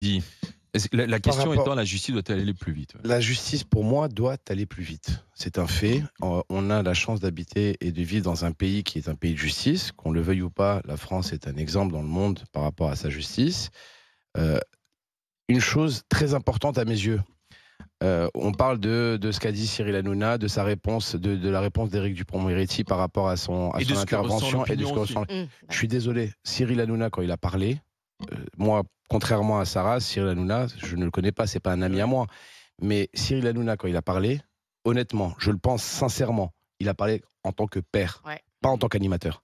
Dis, la Par question rapport étant, la justice doit-elle aller plus vite? Ouais. La justice, pour moi, doit aller plus vite. C'est un fait. On a la chance d'habiter et de vivre dans un pays qui est un pays de justice. Qu'on le veuille ou pas, la France est un exemple dans le monde par rapport à sa justice. Heu, une chose très importante à mes yeux, on parle de ce qu'a dit Cyril Hanouna, de sa réponse, de la réponse d'Éric Dupond-Moretti par rapport à Et de son ce que ressent intervention et de ce l'opinion que aussi. ressent. Je D'accord. suis désolé, Cyril Hanouna, quand il a parlé, moi, contrairement à Sarah, Cyril Hanouna, je ne le connais pas, c'est pas un ami à Ouais. moi. Mais Cyril Hanouna, quand il a parlé, honnêtement, je le pense sincèrement, il a parlé en tant que père, Ouais. pas en tant qu'animateur.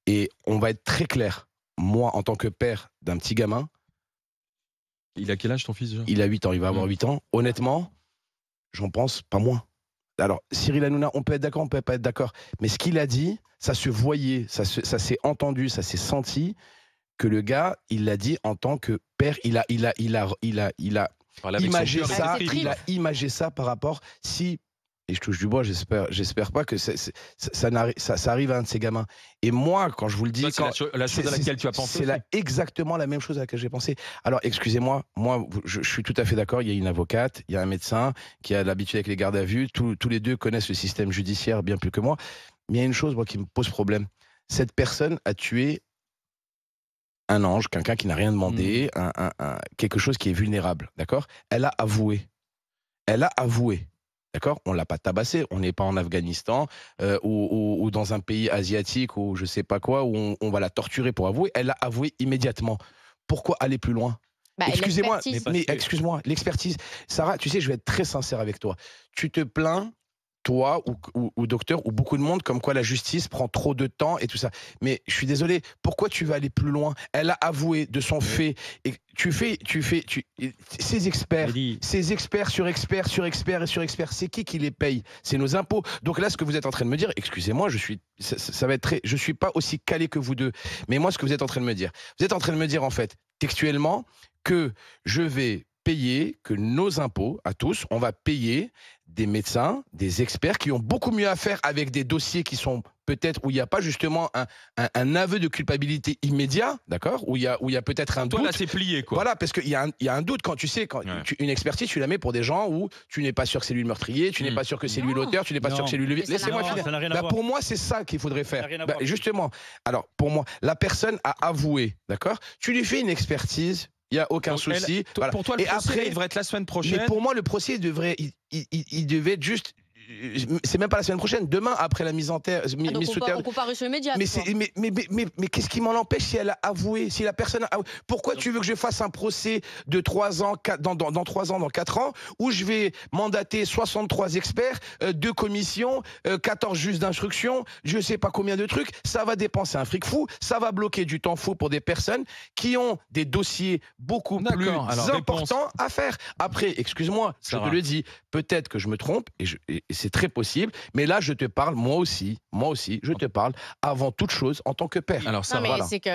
Et on va être très clair. Moi, en tant que père d'un petit gamin, Il a quel âge ton fils déjà? il a 8 ans, il va avoir Mmh. 8 ans. Honnêtement, j'en pense pas moins. Alors, Cyril Hanouna, on peut être d'accord, on peut pas être d'accord. Mais ce qu'il a dit, ça se voyait, ça s'est entendu, ça s'est senti que le gars, il l'a dit en tant que père. Il a Parler avec son imagé cœur et Avec ça, ses ses tripes. il a tripes. imagé ça par rapport si, et je touche du bois, j'espère pas que ça arrive à un de ces gamins. Et moi, quand je vous le dis, Toi, c'est la chose à laquelle tu as pensé c'est aussi? exactement la même chose à laquelle j'ai pensé. Alors, excusez-moi, moi, je suis tout à fait d'accord. Il y a une avocate, il y a un médecin qui a l'habitude avec les gardes à vue. Tous les deux connaissent le système judiciaire bien plus que moi. Mais il y a une chose, moi, qui me pose problème. Cette personne a tué un ange, quelqu'un qui n'a rien Mmh. demandé, quelque chose qui est vulnérable, d'accord? Elle a avoué. Elle a avoué. D'accord? On l'a pas tabassé, on n'est pas en Afghanistan, ou dans un pays asiatique ou je sais pas quoi, où on va la torturer pour avouer. Elle a avoué immédiatement. Pourquoi aller plus loin? Bah, et Excusez-moi, Mais l'expertise. parce mais que excuse-moi, l'expertise. Sarah, tu sais, je vais être très sincère avec toi. Tu te plains, toi ou docteur ou beaucoup de monde, comme quoi la justice prend trop de temps et tout ça. Mais je suis désolé, pourquoi tu vas aller plus loin? Elle a avoué de son oui. fait. Et ces experts, Mehdi, ces experts sur experts sur experts et sur experts, c'est qui les paye? C'est nos impôts. Donc là, ce que vous êtes en train de me dire, excusez-moi, ça va être très, je suis pas aussi calé que vous deux. Mais moi, ce que vous êtes en train de me dire, vous êtes en train de me dire en fait, textuellement, que je vais payer, que nos impôts, à tous, on va payer des médecins, des experts qui ont beaucoup mieux à faire avec des dossiers qui sont peut-être où il n'y a pas justement un aveu de culpabilité immédiat, d'accord? Où il y a peut-être un Pour toi, là, doute. c'est plié, quoi. Voilà, parce qu'il y a un doute quand tu sais, Ouais. une expertise, tu la mets pour des gens où tu n'es pas sûr que c'est lui le meurtrier, tu n'es Mmh. pas sûr que c'est lui Non. l'auteur, tu n'es pas sûr que c'est lui le. Mais ça n'a Laissez-moi rien à finir. ça n'a rien à Bah, voir. pour moi, c'est ça qu'il faudrait Ça n'a faire. rien à Bah, voir. justement, alors pour moi, la personne a avoué, d'accord? Tu lui fais une expertise, il n'y a aucun Donc, souci. Voilà. pour toi, le Et procès, après, il devrait être la semaine mais prochaine. pour moi, le procès devrait, il devait être juste. C'est même pas la semaine prochaine, demain après la mise en terre, Ah, donc mise sous terre. on comparution immédiate, Mais, quoi. mais qu'est-ce qui m'en empêche si elle a avoué, si la personne a avoué? Pourquoi tu veux que je fasse un procès de 3 ans, dans 3 ans, dans 4 ans, où je vais mandater 63 experts, 2 commissions, 14 juges d'instruction, je sais pas combien de trucs, ça va dépenser un fric fou, ça va bloquer du temps fou pour des personnes qui ont des dossiers beaucoup plus D'accord, alors, réponse. importants à faire. Après, excuse-moi, je te Sarah. le dis, peut-être que je me trompe, et c'est très possible, mais là, je te parle, moi aussi, je te parle avant toute chose en tant que père. Alors, Non, Sarah. mais Voilà. c'est que